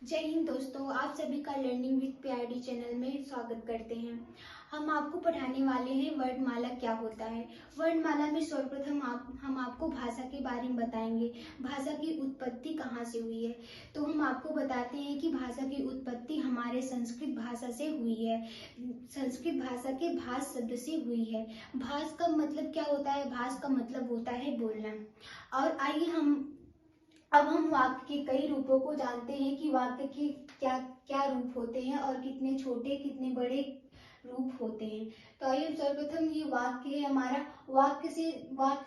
जय हिंद दोस्तों, आप सभी का लर्निंग विद पीआईडी चैनल में स्वागत करते हैं। हम आपको पढ़ाने वाले हैं वर्णमाला क्या होता है। वर्णमाला में सर्वप्रथम हम आपको भाषा के बारे में बताएंगे। भाषा की उत्पत्ति कहाँ से हुई है, तो हम आपको बताते हैं कि भाषा की उत्पत्ति हमारे संस्कृत भाषा से हुई है। संस्कृत भाषा के भाष शब्द से हुई है। भाष का मतलब क्या होता है? भाष का मतलब होता है बोलना। और आइए अब हम वाक्य के कई रूपों को जानते हैं कि वाक्य के क्या क्या रूप होते हैं और कितने छोटे कितने बड़े रूप होते हैं। तो आइए सर्वप्रथम ये वाक्य है हमारा। वाक्य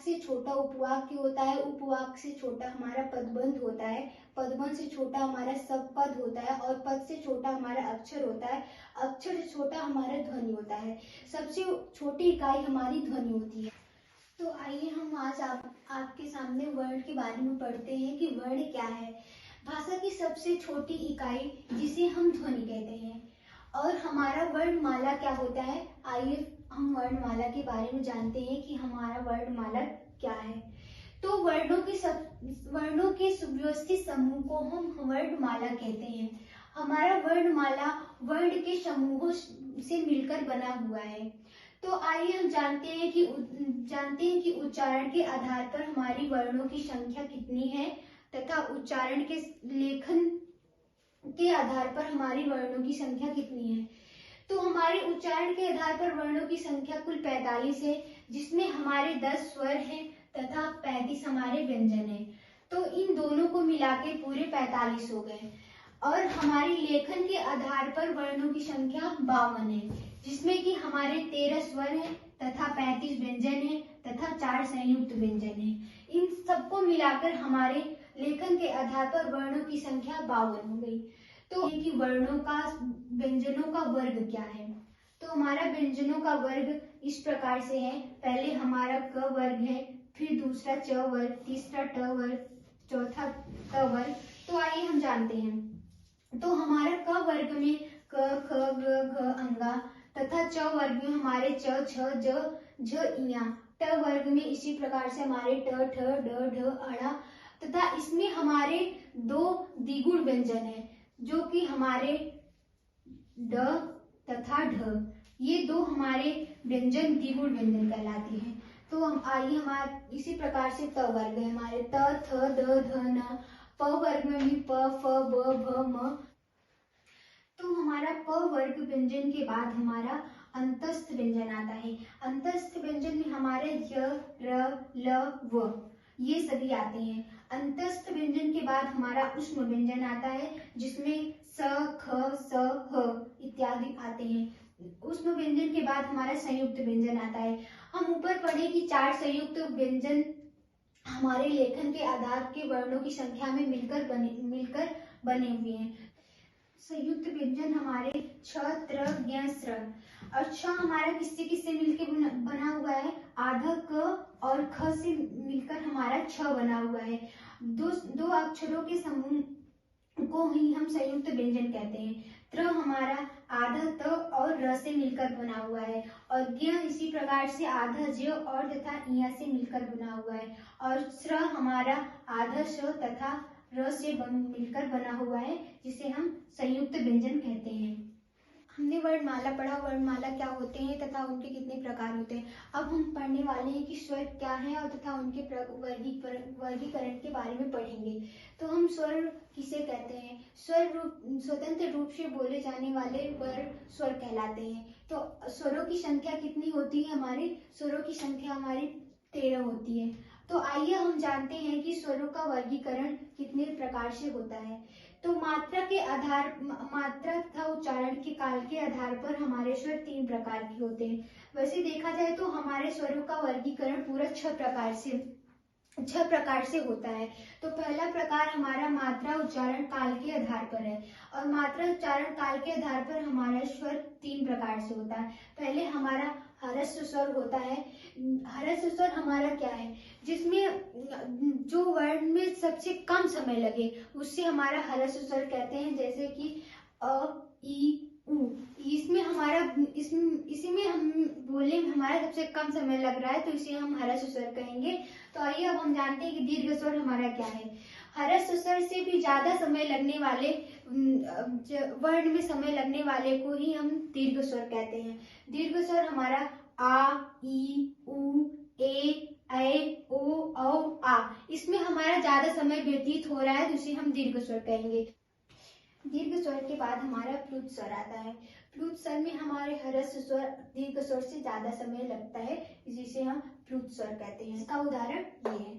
से छोटा उपवाक्य होता है। उपवाक्य से छोटा हमारा पदबंध होता है। पदबंध से छोटा हमारा सबपद होता है और पद से छोटा हमारा अक्षर होता है। अक्षर से छोटा हमारा ध्वनि होता है। सबसे छोटी इकाई हमारी ध्वनि होती है। तो आइए हम आज आपके सामने वर्ण के बारे में पढ़ते हैं कि वर्ण क्या है। भाषा की सबसे छोटी इकाई जिसे हम ध्वनि कहते हैं। और हमारा वर्णमाला क्या होता है, आइए हम वर्णमाला के बारे में जानते हैं कि हमारा वर्णमाला क्या है। तो वर्णों के सुव्यवस्थित समूह को हम वर्णमाला कहते हैं। हमारा वर्णमाला वर्ण के समूहों से मिलकर बना हुआ है। तो आइए हम जानते हैं कि उच्चारण के आधार पर हमारी वर्णों की संख्या कितनी है तथा उच्चारण के लेखन के आधार पर हमारी वर्णों की संख्या कितनी है। तो हमारे उच्चारण के आधार पर वर्णों की संख्या कुल 45 है, जिसमें हमारे 10 स्वर हैं तथा 35 हमारे व्यंजन हैं। तो इन दोनों को मिला के पूरे 45 हो गए। और हमारी लेखन के आधार पर वर्णों की संख्या 52 है, जिसमें कि हमारे 13 स्वर हैं तथा 35 व्यंजन हैं तथा 4 संयुक्त व्यंजन हैं। इन सबको मिलाकर हमारे लेखन के आधार पर वर्णों की संख्या 52 हो गई। तो कि व्यंजनों का वर्ग क्या है। तो हमारा व्यंजनों का वर्ग इस प्रकार से है। पहले हमारा क वर्ग है, फिर दूसरा च वर्ग, तीसरा ट वर्ग, चौथा त वर्ग। तो आइए हम जानते हैं। तो हमारा क वर्ग में क, ख, ग, घ, अंगा तथा च वर्ग में हमारे च, छ, ज, झ, इया। ट वर्ग में इसी प्रकार से हमारे ट, ठ, ड, ढ, अड़ा तथा इसमें हमारे 2 द्विगुण व्यंजन है, जो कि हमारे ड तथा ढ। ये 2 हमारे व्यंजन द्विगुण व्यंजन कहलाते हैं। तो हम आइए हमारे इसी प्रकार से त वर्ग है हमारे त, थ, द, ध, न। प वर्ग में भी प, फ, ब, भ, म। तो हमारा प वर्ग व्यंजन के बाद हमारा अंतस्थ व्यंजन आता है। अंतस्थ व्यंजन में हमारे य, र, ल, व ये सभी आते हैं। अंतस्थ व्यंजन के बाद हमारा उष्म व्यंजन आता है, जिसमें स, ख, स, ह इत्यादि आते हैं। उष्म व्यंजन के बाद हमारा संयुक्त व्यंजन आता है। हम ऊपर पढ़े कि 4 संयुक्त व्यंजन हमारे लेखन के आधार के वर्णों की संख्या में मिलकर बने हुए हैं। संयुक्त व्यंजन हमारे छ, त्र, ज्ञ, स्र। और छ हमारा किससे मिलकर बना हुआ है, आधा क और ख से मिलकर हमारा छ बना हुआ है। दो अक्षरों के समूह को ही हम संयुक्त व्यंजन कहते हैं। त्र हमारा आधा त और र से मिलकर बना हुआ है और ज्ञ इसी प्रकार से आधा ज और तथा इया से मिलकर बना हुआ है। और स्र हमारा आधा श तथा र से मिलकर बना हुआ है, जिसे हम संयुक्त व्यंजन कहते हैं। हमने वर्णमाला पढ़ा, वर्णमाला क्या होते हैं तथा उनके कितने प्रकार होते हैं। अब हम पढ़ने वाले हैं कि स्वर क्या है और तथा उनके वर्गीकरण के बारे में पढ़ेंगे। तो हम स्वर किसे कहते हैं। स्वतंत्र रूप से बोले जाने वाले स्वर कहलाते हैं। तो स्वरों की संख्या कितनी होती है, हमारे स्वरों की संख्या हमारी 13 होती है। तो आइए हम जानते हैं कि स्वरों का वर्गीकरण कितने प्रकार से होता है। तो मात्रा तथा उच्चारण के काल के आधार पर हमारे स्वर 3 प्रकार के होते हैं। वैसे देखा जाए तो हमारे स्वरों का वर्गीकरण पूरा 6 प्रकार से होता है। तो पहला प्रकार हमारा मात्रा उच्चारण काल के आधार पर है। और मात्रा उच्चारण काल के आधार पर हमारा स्वर 3 प्रकार से होता है। पहले हमारा ह्रस्व स्वर होता है। ह्रस्व स्वर हमारा क्या है, जिसमें जो वर्ण में सबसे कम समय लगे उससे हमारा ह्रस्व स्वर कहते हैं। जैसे कि अ, ई, उ। इसी में हम बोलने में हमारा सबसे कम समय लग रहा है, तो इसे हम ह्रस्व स्वर कहेंगे। तो आइए अब हम जानते हैं कि दीर्घ स्वर हमारा क्या है। ह्रस्व स्वर से भी ज्यादा समय लगने वाले वर्ण में समय लगने वाले को ही हम दीर्घ स्वर कहते हैं। दीर्घ स्वर हमारा आ, ई, उ, ए, ओ, औ, आ, इसमें हमारा ज्यादा समय व्यतीत हो रहा है, जिसे हम दीर्घ स्वर कहेंगे। दीर्घ स्वर के बाद हमारा प्लुत स्वर आता है। प्लुत स्वर में हमारे ह्रस्व स्वर दीर्घ स्वर से ज्यादा समय लगता है, जिसे हम प्लुत स्वर कहते हैं। इसका उदाहरण ये है।